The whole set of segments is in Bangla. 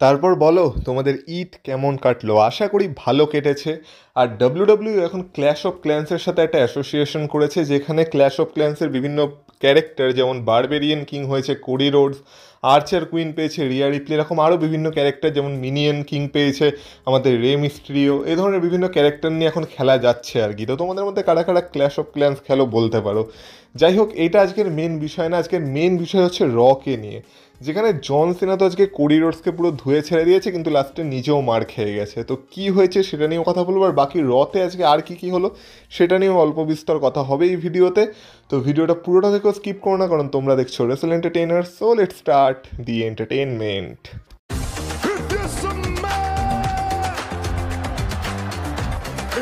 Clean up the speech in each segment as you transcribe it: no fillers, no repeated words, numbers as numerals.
তারপর বলো তোমাদের ঈদ কেমন কাটলো? আশা করি ভালো কেটেছে। আর ডাব্লিউডাব্লিউ এখন ক্ল্যাশ অফ ক্ল্যান্সের সাথে একটা অ্যাসোসিয়েশন করেছে, যেখানে ক্ল্যাশ অফ ক্ল্যান্সের বিভিন্ন ক্যারেক্টার যেমন বারবেরিয়ান কিং হয়েছে কোডি রোডস, আর্চার কুইন পেয়েছে রিয়া রিপ্লি, এরকম আরও বিভিন্ন ক্যারেক্টার যেমন মিনিয়ন কিং পেয়েছে আমাদের রে মিস্ট্রিও, এই ধরনের বিভিন্ন ক্যারেক্টার নিয়ে এখন খেলা যাচ্ছে আর কি। তো তোমাদের মধ্যে কারা কারা ক্ল্যাশ অফ ক্ল্যান্স খেলো বলতে পারো। যাই হোক, এটা আজকের মেন বিষয় না, আজকের মেন বিষয় হচ্ছে রকে নিয়ে, যেখানে জন সিনা তো আজকে কোডি রোডসকে পুরো ধুয়ে ছেড়ে দিয়েছে, কিন্তু লাস্টে নিজেও মার খেয়ে গেছে। তো কি হয়েছে সেটা নিয়েও কথা বলবো, আর বাকি রতে আজকে আর কি কি হলো সেটা নিয়েও অল্প বিস্তর কথা হবে এই ভিডিওতে। তো ভিডিওটা পুরোটা থেকেও স্কিপ করো না, কারণ তোমরা দেখছো wrestle entertainer. So let's start the entertainment.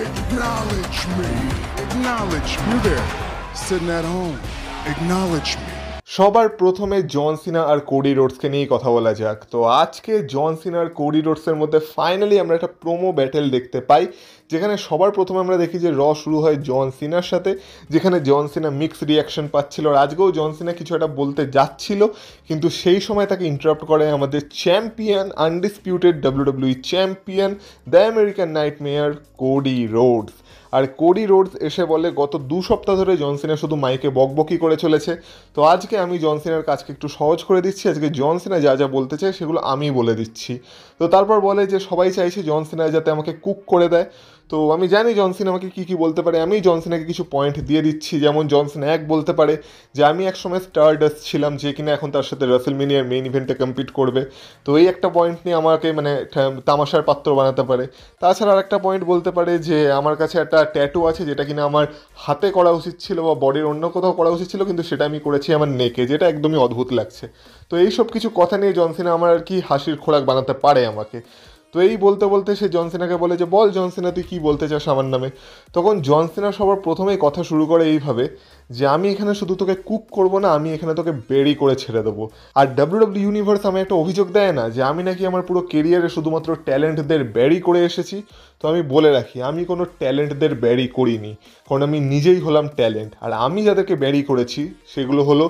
Acknowledge me. Acknowledge me. You there, sitting at home. Acknowledge me. সবার প্রথমে জন সিনা আর কোডি রোডসকে নিয়েই কথা বলা যাক। তো আজকে জন সিনা আর কোডি রোডসের মধ্যে ফাইনালি আমরা একটা প্রোমো ব্যাটেল দেখতে পাই, যেখানে সবার প্রথমে আমরা দেখি যে শুরু হয় জন সিনার সাথে, যেখানে জন সিনা মিক্স রিয়াকশন পাচ্ছিল। আর আজকেও জন সিনা কিছু একটা বলতে যাচ্ছিল, কিন্তু সেই সময় তাকে ইন্টারাপ্ট করে আমাদের champion, undisputed WWE champion, the American nightmare Cody Rhodes. আর কোডি রোডস এসে বলে গত 2 সপ্তাহ ধরে জন সিনা শুধু মাইকে বকবকি করে চলেছে, তো আজকে আমি জন সিনার কাজকে একটু সহজ করে দিচ্ছি, আজকে জন সিনা যা যা বলতে চায় সেগুলো আমি বলে দিচ্ছি। তো তারপর বলে যে সবাই চাইছে জন সিনা যাতে আমাকে কুক করে দেয়। তো আমি জানি জন সিনা আমাকে কী কী বলতে পারে, আমি জন সিনাকে কিছু পয়েন্ট দিয়ে দিচ্ছি। যেমন জন সিনা বলতে পারে যে আমি একসময় স্টারডাস্ট ছিলাম, যে কিনা এখন তার সাথে রাসেলমেনিয়ার মেইন ইভেন্টে কম্পিট করবে। তো এই একটা পয়েন্ট নিয়ে আমাকে মানে তামাশার পাত্র বানাতে পারে। তাছাড়া আর একটা পয়েন্ট বলতে পারে যে আমার কাছে একটা ট্যাটু আছে, যেটা কিনা আমার হাতে করা উচিত ছিল বা বডির অন্য কোথাও করা উচিত ছিল, কিন্তু সেটা আমি করেছি আমার নেকে, যেটা একদমই অদ্ভুত লাগছে। তো এই সব কিছু কথা নিয়ে জন সিনা আমার আর কি হাসির খোরাক বানাতে পারে আমাকে। তো এই বলতে বলতে সে জন সিনাকে বলে যে বল জন সিনা তুই কী বলতে চাস আমার নামে। তখন জন সিনা সবার প্রথমেই কথা শুরু করে এইভাবে যে আমি এখানে শুধু তোকে কুক করব না, আমি এখানে তোকে বেরি করে ছেড়ে দেবো। আর ডাব্লিউডাব্লিউ ইউনিভার্স আমি একটা অভিযোগ দেয় না যে আমি নাকি আমার পুরো কেরিয়ারে শুধুমাত্র ট্যালেন্টদের ব্যারি করে এসেছি। তো আমি বলে রাখি, আমি কোনো ট্যালেন্টদের ব্যারি করিনি, কারণ আমি নিজেই হলাম ট্যালেন্ট। আর আমি যাদেরকে ব্যারি করেছি সেগুলো হলো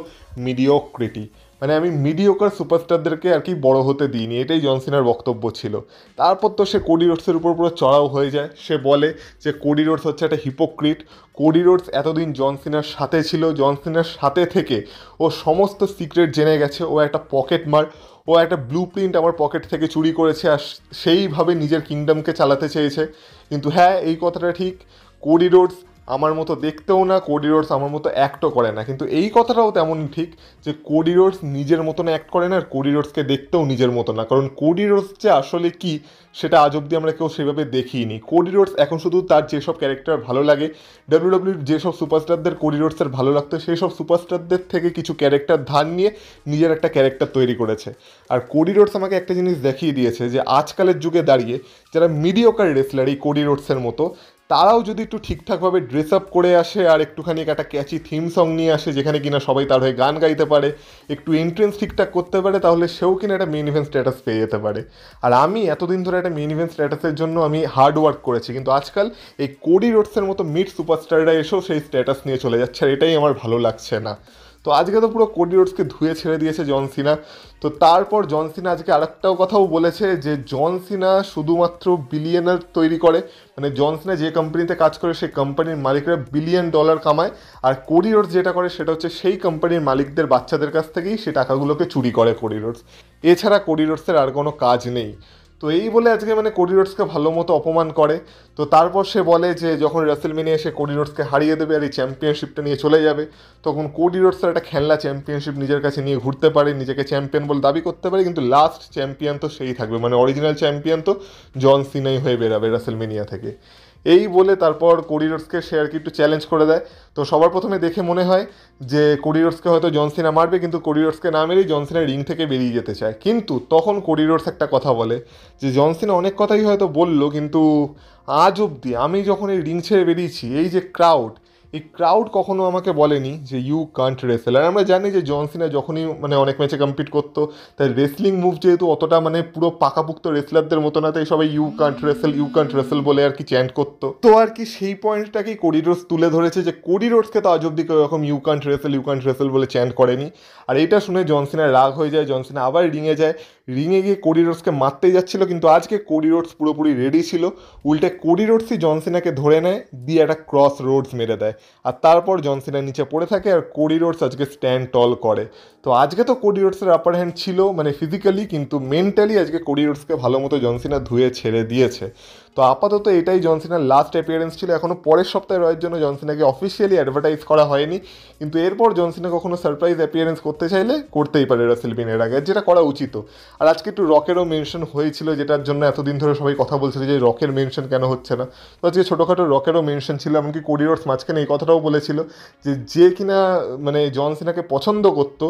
মিডিওক্রিটি, মানে আমি মিডিওকার সুপারস্টারদেরকে আর কি বড় হতে দিইনি। এটাই জন সিনার বক্তব্য ছিল। তারপর তো সে কোডি রোডসের উপর পুরো চড়াও হয়ে যায়। সে বলে যে কোডি রোডস হচ্ছে একটা হিপোক্রিট। কোডি রোডস এতদিন জন সিনার সাথে ছিল, জন সিনার সাথে থেকে ও সমস্ত সিক্রেট জেনে গেছে, ও একটা পকেট মার, ও একটা ব্লু প্রিন্ট আমার পকেট থেকে চুরি করেছে আর সেইভাবে নিজের কিংডমকে চালাতে চেয়েছে। কিন্তু হ্যাঁ, এই কথাটা ঠিক, কোডি রোডস আমার মতো দেখতেও না, কোডি রোডস আমার মতো অ্যাক্টও করে না। কিন্তু এই কথাটাও তেমনই ঠিক যে কোডি রোডস নিজের মতন অ্যাক্ট করে না, আর কোডি রোডসকে দেখতেও নিজের মতো না। কারণ কোডি রোডস যে আসলে কি সেটা আজ অবধি আমরা কেউ সেভাবে দেখিনি। কোডি রোডস এখন শুধু তার যেসব ক্যারেক্টার ভালো লাগে, ডাব্লিউডাব্লিউর যেসব সুপারস্টারদের কোডি রোডসের ভালো লাগতো, সেই সব সুপারস্টারদের থেকে কিছু ক্যারেক্টার ধার নিয়ে নিজের একটা ক্যারেক্টার তৈরি করেছে। আর কোডি রোডস আমাকে একটা জিনিস দেখিয়ে দিয়েছে যে আজকালের যুগে দাঁড়িয়ে যারা মিডিওকার রেসলার এই কোডি রোডসের মতো, তারাও যদি একটু ঠিকঠাকভাবে ড্রেস আপ করে আসে আর একটুখানি একটা ক্যাচি থিম সং নিয়ে আসে, যেখানে কিনা সবাই তার হয়ে গান গাইতে পারে, একটু এন্ট্রেন্স ঠিকঠাক করতে পারে, তাহলে সেও কিনা একটা মেন ইভেন্ট স্ট্যাটাস পেয়ে যেতে পারে। আর আমি এতদিন ধরে একটা মেন ইভেন্ট স্ট্যাটাসের জন্য আমি হার্ড ওয়ার্ক করেছি, কিন্তু আজকাল এই কোডি রোডসের মতো মিড সুপারস্টাররা এসেও সেই স্ট্যাটাস নিয়ে চলে যাচ্ছে, আর এটাই আমার ভালো লাগছে না। তো আজকে তো পুরো কোডি রোডসকে ধুয়ে ছেড়ে দিয়েছে জন সিনা। তো তারপর জন সিনা আজকে আরেকটাও কথাও বলেছে যে জন সিনা শুধুমাত্র বিলিয়নার তৈরি করে, মানে জন সিনা যে কোম্পানিতে কাজ করে সেই কোম্পানির মালিকরা $1 বিলিয়ন কামায়, আর কোডি রোডস যেটা করে সেটা হচ্ছে সেই কোম্পানির মালিকদের বাচ্চাদের কাছ থেকেই সে টাকাগুলোকে চুরি করে কোডি রোডস। এছাড়া কোডি রোডসের আর কোনো কাজ নেই। তো এই বলে আজকে মানে কোডি রোডসকে ভালো মতো অপমান করে। তো তারপর সে বলে যে যখন রাসেলমেনিয়া এসে কোডি রোডসকে হারিয়ে দেবে আর এই চ্যাম্পিয়নশিপটা নিয়ে চলে যাবে, তখন কোডি রোডসের একটা খেলনা চ্যাম্পিয়নশিপ নিজের কাছে নিয়ে ঘুরতে পারে, নিজেকে চ্যাম্পিয়ন বলে দাবি করতে পারে, কিন্তু লাস্ট চ্যাম্পিয়ন তো সেই থাকবে, মানে অরিজিনাল চ্যাম্পিয়ন তো জন সিনাই হয়ে বেরাবে রাসেলমেনিয়া থেকে। এই বলে তারপর কোডি রোডসকে সে আর কি একটু চ্যালেঞ্জ করে দেয়। তো সবার প্রথমে দেখে মনে হয় যে কোডি রোডসকে হয়তো জন সিনা মারবে, কিন্তু কোডি রোডসকে না মেরেই জন সিনা রিং থেকে বেরিয়ে যেতে চায়। কিন্তু তখন কোডি রোডস একটা কথা বলে যে জন সিনা অনেক কথাই হয়তো বললো, কিন্তু আজ অবধি আমি যখন এই রিং ছেড়ে বেরিয়েছি, এই যে ক্রাউড, এই ক্রাউড কখনো আমাকে বলেনি যে ইউ কান্ট রেসেল। আর আমরা জানি যে জন সিনা যখনই মানে অনেক ম্যাচে কম্পিট করতো, তাই রেসলিং মুভ যেহেতু অতটা মানে পুরো পাকাপুক্ত রেসলারদের মতো না, তাই সবাই you can't wrestle, you can't wrestle বলে আর কি চ্যান্ট করতো। তো আর কি সেই পয়েন্টটাকেই কোডি রোডস তুলে ধরেছে যে কোডি রোডসকে তো আজ অব্দি কেউ এরকম you can't wrestle, you can't wrestle বলে চ্যান্ট করেনি। আর এটা শুনে জন সিনার রাগ হয়ে যায়, জন সিনা আবার রিংয়ে যায়, রিংয়ে গিয়ে কোডি রোডসকে মারতেই যাচ্ছিল, কিন্তু আজকে কোডি রোডস পুরোপুরি রেডি ছিল। উল্টে কোডি রোডসই জন সিনাকে ধরে নেয়, দিয়ে একটা ক্রস রোডস মেরে দেয়, আর তারপর জন সিনা নিচে পড়ে থাকে আর কোডি রোডস আজকে স্ট্যান্ড টল করে। তো আজকে তো কোডি রোডসের আপার হ্যান্ড ছিল মানে ফিজিক্যালি, কিন্তু মেন্টালি আজকে কোডি রোডসকে ভালো মতো জন সিনা ধুয়ে ছেড়ে দিয়েছে। তো আপাতত এটাই জন সিনার লাস্ট অ্যাপিয়ারেন্স ছিল। এখনও পরের সপ্তাহে রয়ের জন্য জন সিনাকে অফিসিয়ালি অ্যাডভার্টাইজ করা হয়নি, কিন্তু এরপর জন সিনা কখনো সারপ্রাইজ অ্যাপিয়ারেন্স করতে চাইলে করতেই পারে রাসেলমেনিয়ার আগে, যেটা করা উচিত। আর আজকে একটু রকেরও মেনশন হয়েছিল, যেটার জন্য এতদিন ধরে সবাই কথা বলছিল যে রকের মেনশন কেন হচ্ছে না। তো আজকে ছোটোখাটো রকেরও মেনশন ছিল, এমনকি কোডি রোডস মাঝখানে এই কথাটাও বলেছিল যে যে কিনা মানে জন সিনাকে পছন্দ করতো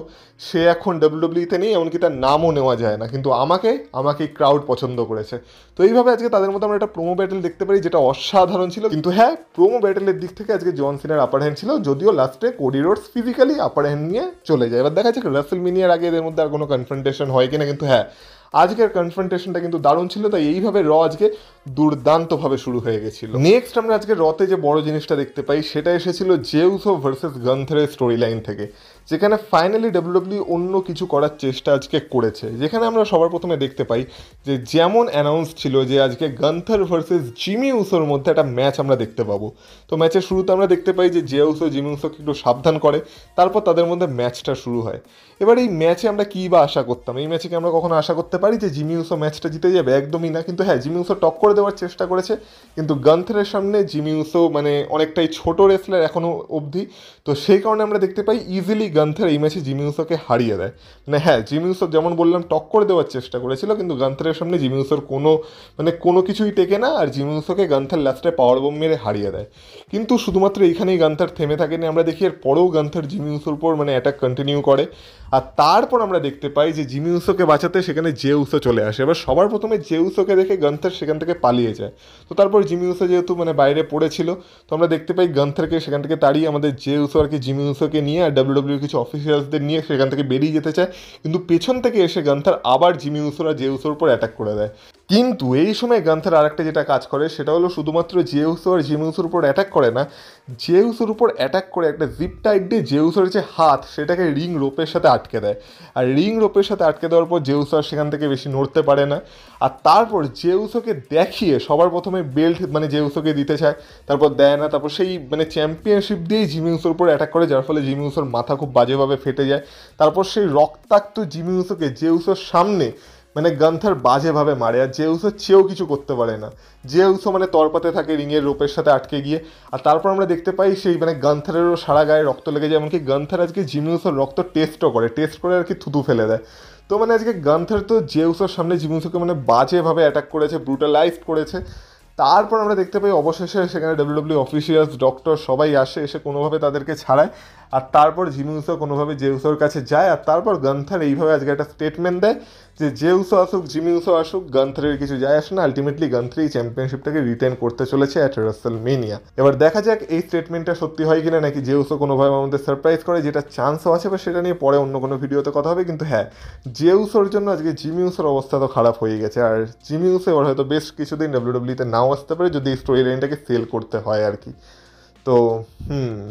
সে এখন ডাব্লিউডাব্লিউতে নেই, এমনকি তার নামও নেওয়া যায় না, কিন্তু আমাকে ক্রাউড পছন্দ করেছে। তো এইভাবে আজকে তাদের মধ্যে আমরা একটা প্রোমো ব্যাটেল দেখতে পারি, যেটা অসাধারণ ছিল। কিন্তু হ্যাঁ, প্রোমো ব্যাটেলের দিক থেকে আজকে জন সিনার আপার হ্যান্ড ছিল, যদিও লাস্টে Cody Rhodes physically upper hand নিয়ে চলে যায়। এবার দেখা যাক রাসেলমেনিয়ার আগে এদের মধ্যে আর কোনো কনফ্রন্টেশন হয় কিনা, কিন্তু হ্যাঁ আজকের কনফ্রন্টেশনটা কিন্তু দারুণ ছিল। তাই এইভাবে র আজকে দুর্দান্তভাবে শুরু হয়ে গেছিল। নেক্সট আমরা আজকে রতে যে বড় জিনিসটা দেখতে পাই সেটা এসেছিল জে উসো ভার্সেস গান্থারের স্টোরি লাইন থেকে, যেখানে ফাইনালি ডাব্লিউডাব্লিউ অন্য কিছু করার চেষ্টা আজকে করেছে। যেখানে আমরা সবার প্রথমে দেখতে পাই যে যেমন অ্যানাউন্স ছিল যে আজকে গান্থার ভার্সেস জিমি উসোর মধ্যে একটা ম্যাচ আমরা দেখতে পাবো। তো ম্যাচের শুরুতে আমরা দেখতে পাই যে জে উসো জিমি উসোকে একটু সাবধান করে, তারপর তাদের মধ্যে ম্যাচটা শুরু হয়। এবার এই ম্যাচে আমরা কী বা আশা করতাম? এই ম্যাচে কি আমরা কখনো আশা করতে পারি যে জিমি উসো ম্যাচটা জিতে যাবে? একদমই না। কিন্তু হ্যাঁ, জিমি উসো টক করে দেওয়ার চেষ্টা করেছে, কিন্তু গান্থারের সামনে জিমি উসো মানে অনেকটাই ছোট রেসলার এখনও অবধি। তো সেই কারণে আমরা দেখতে পাই ইজিলি গান্থার এই ম্যাচে জিমি উসোকে হারিয়ে দেয়। মানে হ্যাঁ, জিমি উসো যেমন বললাম টক করে দেওয়ার চেষ্টা করেছিল, কিন্তু গান্থারের সামনে জিমি উসোর কোনো কিছুই টেকে না, আর জিমি উসোকে গান্থার লাস্টে পাওয়ার বোম মেরে হারিয়ে দেয়। কিন্তু শুধুমাত্র এইখানেই গান্থার থেমে থাকেনি, আমরা দেখি এর পরেও গান্থার জিমি উসোর উপর মানে অ্যাটাক কন্টিনিউ করে। আর তারপর আমরা দেখতে পাই যে জিমি উসোকে বাঁচাতে সেখানে জে উসো চলে আসে। এবার সবার প্রথমে জে উসোকে দেখে গান্থার সেখান থেকে পালিয়ে যায়। তো তারপর জিমি উসো যেহেতু মানে বাইরে পড়েছিল, তো আমরা দেখতে পাই গান্থারকে সেখান থেকে তাড়িয়ে আমাদের জে উসো আর কি জিমি উসোকে নিয়ে আর ডাব্লিউডাব্লিউ কিছু অফিসিয়ালসদের নিয়ে সেখান থেকে বেরিয়ে যেতে চায়, কিন্তু পেছন থেকে এসে গান্থার আবার জিমি উসোর আর জে উসোর উপর অ্যাটাক করে দেয়। কিন্তু এই সময় গান্থার আরেকটা যেটা কাজ করে সেটা হলো শুধুমাত্র জে উসো আর জিমি উসোর উপর অ্যাটাক করে না, জে উসোর উপর অ্যাটাক করে একটা জিপ টাইট দিয়ে জে উসোর যে হাত সেটাকে রিং রোপের সাথে আটকে দেয়। আর রিং রোপের সাথে আটকে দেওয়ার পর জে উসো আর সেখান থেকে বেশি নড়তে পারে না। আর তারপর জে উসোকে দেখিয়ে সবার প্রথমে বেল্ট মানে জে উসোকে দিতে চায়, তারপর দেয় না, তারপর সেই মানে চ্যাম্পিয়নশিপ দিয়েই জিমি উসোর উপর অ্যাটাক করে, যার ফলে জিমি উসোর মাথা খুব বাজেভাবে ফেটে যায়। তারপর সেই রক্তাক্ত জিমি উসোকে জে উসোর সামনে মানে গান্থার বাজেভাবে মারে, আর জে উসো চেয়েও কিছু করতে পারে না। জে উসো মানে তরপাতে থাকে রিংয়ের রোপের সাথে আটকে গিয়ে। আর তারপর আমরা দেখতে পাই সেই মানে গান্থারেরও সারা গায়ে রক্ত লেগে যায়, এমনকি গান্থার আজকে জিমি উসোর রক্ত টেস্ট করে আর কি থুতু ফেলে দেয়। তো মানে আজকে গান্থার তো জে উসোর সামনে জিমি উসোকে মানে বাজেভাবে অ্যাটাক করেছে, ব্রুটালাইজড করেছে। তারপর আমরা দেখতে পাই অবশেষে সেখানে ডাব্লিউডাব্লিউ অফিসিয়ালস ডক্টর সবাই আসে, এসে কোনোভাবে তাদেরকে ছাড়ায়। আর তারপর জিমি উসো কোনোভাবে জে উসোর কাছে যায়, আর তারপর গান্থার এইভাবে আজকে একটা স্টেটমেন্ট দেয় যে জে উসো আসুক জিমি উসো আসুক গান্থারের কিছু যায় আসে না, আলটিমেটলি গান্থার এই চ্যাম্পিয়নশিপটাকে রিটেন করতে চলেছে অ্যাট রাসেলমেনিয়া। এবার দেখা যাক এই স্টেটমেন্টটা সত্যি হয় কিনা, নাকি জে উসো কোনোভাবে আমাদের সারপ্রাইজ করে, যেটা চান্সও আছে, বা সেটা নিয়ে পরে অন্য কোনো ভিডিওতে কথা হবে। কিন্তু হ্যাঁ, জে উসোর জন্য আজকে জিমি উসোর অবস্থা তো খারাপ হয়ে গেছে, আর জিমি উসো এবার হয়তো বেশ কিছুদিন ডাব্লিউডাব্লিউতে নাও আসতে পারে যদি এই স্টোরি লাইনটাকে সেল করতে হয় আর কি। তো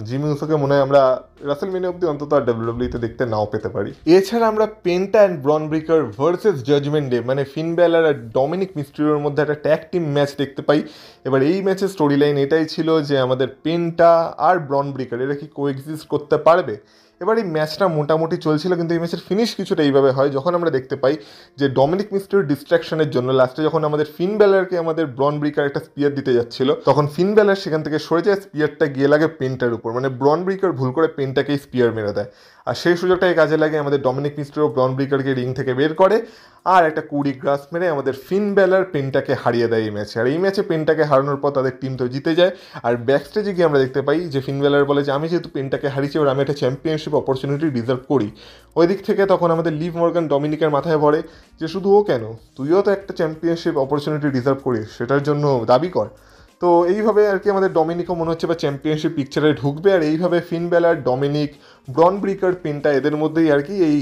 জিমি উসোকে মনে হয় আমরা রাসেলমেনিয়া অব্দি অন্তত আর ডাব্লিউডাব্লিউতে দেখতে নাও পেতে পারি। এছাড়া আমরা Penta and Bron Breakker versus Judgment Day মানে ফিন ব্যালার আর ডমিনিক মিস্টেরিওর মধ্যে একটা ট্যাগ টিম ম্যাচ দেখতে পাই। এবার এই ম্যাচের স্টোরি লাইন এটাই ছিল যে আমাদের পেন্টা আর ব্রন ব্রেকার এরা কি কোএক্সিস্ট করতে পারবে। এবার এই ম্যাচটা মোটামুটি চলছিল, কিন্তু এই ম্যাচের ফিনিশ কিছুটা এইভাবে হয় যখন আমরা দেখতে পাই যে ডমিনিক মিস্টেরিওর ডিস্ট্রাকশনের জন্য লাস্টে যখন আমাদের ফিন ব্যালারকে আমাদের ব্রন ব্রেকার একটা স্পিয়ার দিতে যাচ্ছিল, তখন ফিন ব্যালার সেখান থেকে সরে যায়, স্পিয়ারটা গিয়ে লাগে পেন্টার উপর, মানে ব্রন ব্রেকার ভুল করে পেন্টাকেই স্পিয়ার মেরে দেয়। আর সেই সুযোগটাই কাজে লাগে, আমাদের ডমিনিক মিস্টেরিও ব্রন ব্রেকারকে রিং থেকে বের করে আর একটা কুড়ি গ্রাস মেরে আমাদের ফিন ব্যালার পেন্টাকে হারিয়ে দেয় এই ম্যাচে। আর এই ম্যাচে পেন্টাকে হারানোর পর তাদের টিম তো জিতে যায়। আর ব্যাকস্টেজে গিয়ে আমরা দেখতে পাই যে ফিন ব্যালার বলে যে আমি যেহেতু পেন্টাকে হারিয়েছি এবার আমি একটা চ্যাম্পিয়নশিপ অপরচুনিটি ডিজার্ভ করি। ওই দিক থেকে তখন আমাদের লিভ মর্গান ডমিনিকের মাথায় পড়ে যে শুধু ও কেন, তুইও তো একটা চ্যাম্পিয়নশিপ অপরচুনিটি ডিজার্ভ করিস, সেটার জন্য দাবি কর। তো এইভাবে আর কি আমাদের ডমিনিকও মনে হচ্ছে বা চ্যাম্পিয়নশিপ পিকচারে ঢুকবে, আর এইভাবে ফিন ব্যালার ডমিনিক ব্রন ব্রেকার পেন্টা এদের মধ্যেই আর কি এই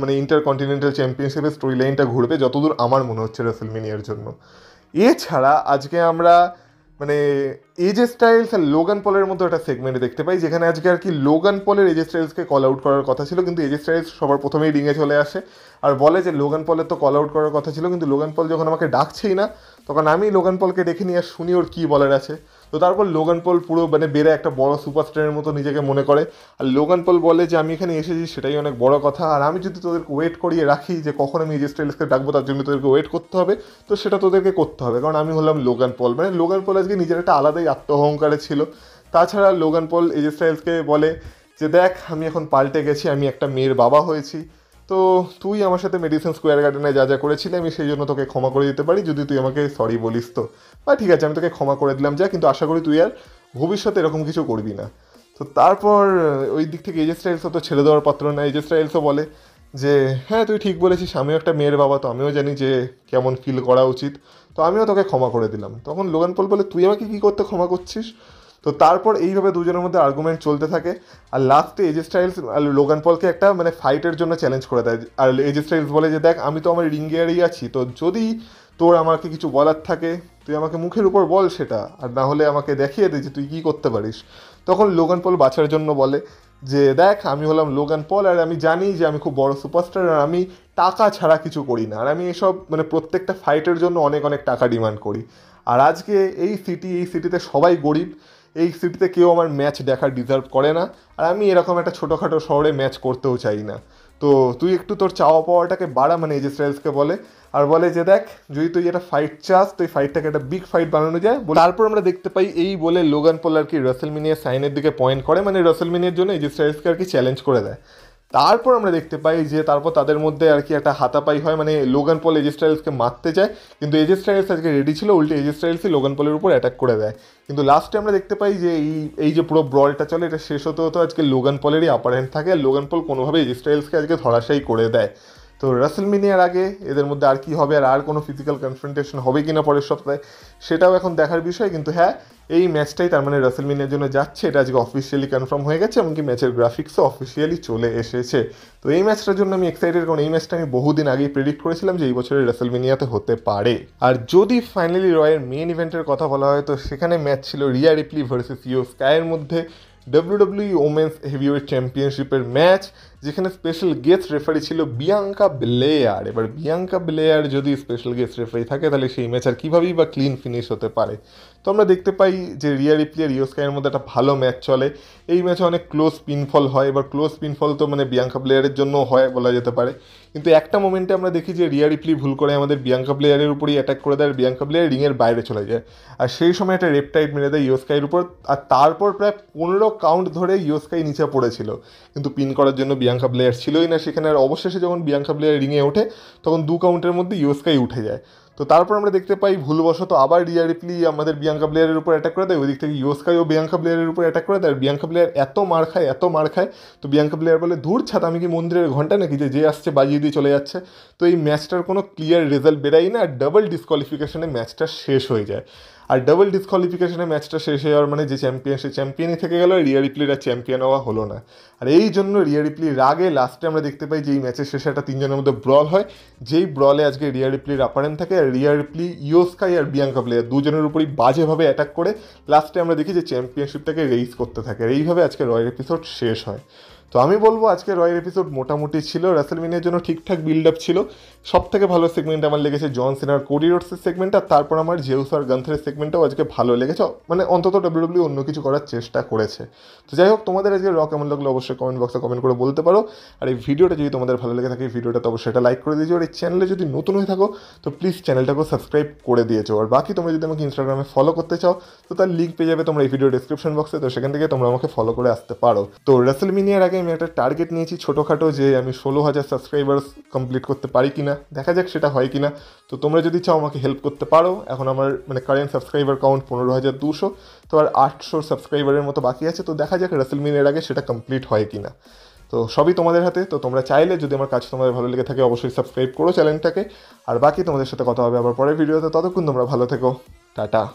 মানে ইন্টারকন্টিনেন্টাল চ্যাম্পিয়নশিপের স্টোরি লাইনটা ঘুরবে যতদূর আমার মনে হচ্ছে রাসেলমেনিয়ার জন্য। এছাড়া আজকে আমরা মানে এজে স্টাইলস আর লোগান পলের মতো একটা সেগমেন্ট দেখতে পাই, যেখানে আজকে আর কি লোগান পলের এজে স্টাইলসকে কল আউট করার কথা ছিল, কিন্তু এজে স্টাইলস সবার প্রথমেই রিংয়ে চলে আসে আর বলে যে লোগান পলের তো কল আউট করার কথা ছিল, কিন্তু লোগান পল যখন আমাকে ডাকছেই না, তখন আমি লোগান পলকে দেখে নিয়ে আর শুনি ওর কী বলার আছে। তো তারপর লোগান পল পুরো মানে বেড়ে একটা বড় সুপারস্টারের মতো নিজেকে মনে করে, আর লোগান পল বলে যে আমি এখানে এসেছি সেটাই অনেক বড় কথা, আর আমি যদি তোদেরকে ওয়েট করিয়ে রাখি যে কখন আমি এজে স্টাইলসকে ডাকবো তার জন্য তোদেরকে ওয়েট করতে হবে, তো সেটা তোদেরকে করতে হবে, কারণ আমি হলাম লোগান পল। মানে লোগান পল আজকে নিজের একটা আলাদাই আত্ম অহংকারে ছিল। তাছাড়া লোগান পল এজে স্টাইলসকে বলে যে দেখ আমি এখন পাল্টে গেছি, আমি একটা মেয়ের বাবা হয়েছি, তো তুই আমার সাথে মেডিসিন স্কোয়ার গার্ডেনে যা যা করেছিলি আমি সেই জন্য তোকে ক্ষমা করে দিতে পারি যদি তুই আমাকে সরি বলিস, তো বা ঠিক আছে আমি তোকে ক্ষমা করে দিলাম যা, কিন্তু আশা করি তুই আর ভবিষ্যতে এরকম কিছু করবি না। তো তারপর ওই দিক থেকে এজে স্টাইলসও তো ছেড়ে দেওয়ার পাত্র না, এজে স্টাইলসও বলে যে হ্যাঁ তুই ঠিক বলেছিস, আমিও একটা মেয়ের বাবা, তো আমিও জানি যে কেমন ফিল করা উচিত, তো আমিও তোকে ক্ষমা করে দিলাম। তখন লোগান পল বলে তুই আমাকে কী করতে ক্ষমা করছিস? তো তারপর এইভাবে দুজনের মধ্যে আর্গুমেন্ট চলতে থাকে, আর লাস্টে এজে স্টাইলস আর লোগান পলকে একটা মানে ফাইটের জন্য চ্যালেঞ্জ করে দেয়, আর এজে স্টাইলস বলে যে দেখ আমি তো আমার রিং গিয়ারেই আছি, তো যদি তোর আমাকে কিছু বলার থাকে তুই আমাকে মুখের উপর বল সেটা, আর না হলে আমাকে দেখিয়ে দে যে তুই কী করতে পারিস। তখন লোগান পল বাঁচার জন্য বলে যে দেখ আমি হলাম লোগান পল, আর আমি জানি যে আমি খুব বড় সুপারস্টার, আর আমি টাকা ছাড়া কিছু করি না, আর আমি এসব মানে প্রত্যেকটা ফাইটের জন্য অনেক অনেক টাকা ডিমান্ড করি, আর আজকে এই সিটিতে সবাই গরিব, এই সিটিতে কেউ আমার ম্যাচ দেখার ডিজার্ভ করে না, আর আমি এরকম একটা ছোটোখাটো শহরে ম্যাচ করতেও চাই না, তো তুই একটু তোর চাওয়া পাওয়াটাকে বাড়া, মানে এজে স্টাইলসকে বলে, আর বলে যে দেখ যদি তুই একটা ফাইট চাস তো এই ফাইটটাকে একটা বিগ ফাইট বানানো যায়। তারপর আমরা দেখতে পাই এই বলে লোগান পল আর কি রাসেলমেনিয়া সাইনের দিকে পয়েন্ট করে, মানে রাসেলমেনিয়ার জন্য এজে স্টাইলসকে আর কি চ্যালেঞ্জ করে দেয়। তারপর আমরা দেখতে পাই যে তারপর তাদের মধ্যে আর কি একটা হাতাপাই হয়, মানে লোগান পল এজে স্টাইলসকে মারতে যায়, কিন্তু এজে স্টাইলস আজকে রেডি ছিল, উল্টে এজে স্টাইলসই লোগান পলের উপর অ্যাটাক করে দেয়। কিন্তু লাস্টে আমরা দেখতে পাই যে এই যে পুরো ব্রলটা চলে এটা শেষ হতে হতো আজকে লোগান পলেরই আপার হ্যান্ড থাকে, আর লোগান পল কোনোভাবে এজে স্টাইলসকে আজকে ধরাশায়ী করে দেয়। তো রাসেলমেনিয়ার আগে এদের মধ্যে আর কি হবে, আর কোনো ফিজিক্যাল কনফ্রন্টেশন হবে কি না পরের সপ্তাহে সেটাও এখন দেখার বিষয়, কিন্তু হ্যাঁ এই ম্যাচটাই তার মানে রাসেলমেনিয়ার জন্য যাচ্ছে, এটা আজকে অফিসিয়ালি কনফার্ম হয়ে গেছে, এমনকি ম্যাচের গ্রাফিক্সও অফিসিয়ালি চলে এসেছে। তো এই ম্যাচটার জন্য আমি এক্সাইটেড, কারণ এই ম্যাচটা আমি বহুদিন আগেই প্রেডিক্ট করেছিলাম যে এই বছরের রাসেলমেনিয়াতে হতে পারে। আর যদি ফাইনালি রয়ের মেন ইভেন্টের কথা বলা হয় তো সেখানে ম্যাচ ছিল রিয়া রিপ্লি ভার্সেস ইও স্কাইয়ের মধ্যে WWE ওমেন্স হেভিওয়েট চ্যাম্পিয়নশিপের ম্যাচ, যেখানে স্পেশাল গেস্ট রেফারি ছিল বিয়াঙ্কা বেলেয়ার। এবার বিয়াঙ্কা বেলেয়ার যদি স্পেশাল গেস্ট রেফারি থাকে তাহলে সেই ম্যাচ আর কীভাবেই বা ক্লিন ফিনিশ হতে পারে। তো আমরা দেখতে পাই যে রিয়া রিপ্লি আর ইও স্কাইয়ের মধ্যে একটা ভালো ম্যাচ চলে, এই ম্যাচে অনেক ক্লোজ পিনফল হয়, এবার ক্লোজ পিনফল তো মানে বিয়াঙ্কা প্লেয়ারের জন্য হয় বলা যেতে পারে, কিন্তু একটা মোমেন্টে আমরা দেখি যে রিয়া রিপ্লি ভুল করে আমাদের বিয়াঙ্কা প্লেয়ারের উপরই অ্যাটাক করে দেয়, আর বিয়াঙ্কা প্লেয়ার রিংয়ের বাইরে চলে যায়, আর সেই সময় একটা রেপটাইড মেরে দেয় ইও স্কাইয়ের উপর, আর তারপর প্রায় 15 কাউন্ট ধরে ইও স্কাই নিচে পড়েছিল, কিন্তু পিন করার জন্য বিয়াঙ্কা প্লেয়ার ছিলই না সেখানে, আর অবশেষে যখন বিয়াঙ্কা প্লেয়ার রিংয়ে ওঠে তখন 2 কাউন্টের মধ্যে ইও স্কাই উঠে যায়। তো তারপর আমরা দেখতে পাই ভুলবশত আবার রিয়া রিপ্লি আমাদের বিয়াঙ্কা প্লেয়ারের উপর অ্যাটাক করে দেয়, ওই দিক থেকে ইও স্কাইও বিয়াঙ্কা প্লেয়ারের উপর অ্যাটাক করে দেয়, আর বিয়াঙ্কা প্লেয়ার এত মার খায়, তো বিয়াঙ্কা প্লেয়ার বলে ধুর ছাতা আমি কি মন্দিরের ঘন্টা নাকি যে আসছে বাজিয়ে দিয়ে চলে যাচ্ছে। তো এই ম্যাচটার কোনো ক্লিয়ার রেজাল্ট বেরাই না, আর ডাবল ডিসকোয়ালিফিকেশনে ম্যাচটা শেষ হয়ে যায়, আর ডাবল ডিসকোয়ালিফিকেশনে ম্যাচটা শেষ হয়ে যাওয়ার মানে যে চ্যাম্পিয়ন সে চ্যাম্পিয়নই থেকে গেল, রিয়া রিপ্লির আর চ্যাম্পিয়ন হওয়া হলো না। আর এই জন্য রিয়া রিপ্লির রাগে লাস্টে আমরা দেখতে পাই যে এই ম্যাচের শেষে একটা 3 জনের মধ্যে ব্রল হয়, যেই ব্রলে আজকে রিয়া রিপ্লির আপারেন্ট থাকে, আর রিয়া রিপ্লি ইও স্কাই আর বিয়াঙ্কা প্লেয়ার দুজনের উপরই বাজেভাবে অ্যাটাক করে লাস্টে আমরা দেখি যে চ্যাম্পিয়নশিপটাকে রেইজ করতে থাকে, আর এইভাবে আজকে রয়ের এপিসোড শেষ হয়। তো আমি বলবো আজকে রয়ের এপিসোড মোটামুটি ছিল, রাসেলমেনিয়ার জন্য ঠিকঠাক বিল্ড আপ ছিল। সব থেকে ভালো সেগমেন্ট আমার লেগেছে জন সিনার কোডি রোডসের সেগমেন্ট, আর তারপর আমার জেউস আর গান্থারের সেগমেন্টটাও আজকে ভালো লেগেছে, মানে অন্তত WWE অন্য কিছু করার চেষ্টা করেছে। তো যাই হোক তোমাদের আজকে র কেমন লাগলো অবশ্যই কমেন্ট বক্সে কমেন্ট করে বলতে পারো, আর এই ভিডিওটা যদি তোমাদের ভালো লেগে থাকে এই ভিডিওটা তো অবশ্যই এটা লাইক করে দিয়েছো, আর এই চ্যানেলে যদি নতুন হয়ে থাকো তো প্লিজ চ্যানেলটাকেও সাবস্ক্রাইব করে দিয়েছো, আর বাকি তোমরা যদি আমাকে ইনস্টাগ্রামে ফলো করতে চাও তো তার লিঙ্ক পেয়ে যাবে তোমরা এই ভিডিও ডিসক্রিপশন বক্সে, তো সেখান থেকে তোমরা আমাকে ফলো করে আসতে পারো। তো রাসেলমেনিয়ার আগে আমি একটা টার্গেট নিয়েছি ছোটোখাটো, যে আমি 16,000 সাবস্ক্রাইবার্স কমপ্লিট করতে পারি কিনা, দেখা যাক সেটা হয় কিনা। তো তোমরা যদি চাও আমাকে হেল্প করতে পারো, এখন আমার মানে কারেন্ট সাবস্ক্রাইবার কাউন্ট 15,200, তো আর 800 সাবস্ক্রাইবারের মতো বাকি আছে, তো দেখা যাক রাসেলমেনিয়ার আগে সেটা কমপ্লিট হয় কিনা। তো সবই তোমাদের হাতে, তো তোমরা চাইলে যদি আমার কাজ তোমাদের ভালো লেগে থাকে অবশ্যই সাবস্ক্রাইব করো চ্যানেলটাকে, আর বাকি তোমাদের সাথে কথা হবে আবার পরের ভিডিওতে, ততক্ষণ তোমরা ভালো থেকো, টাটা।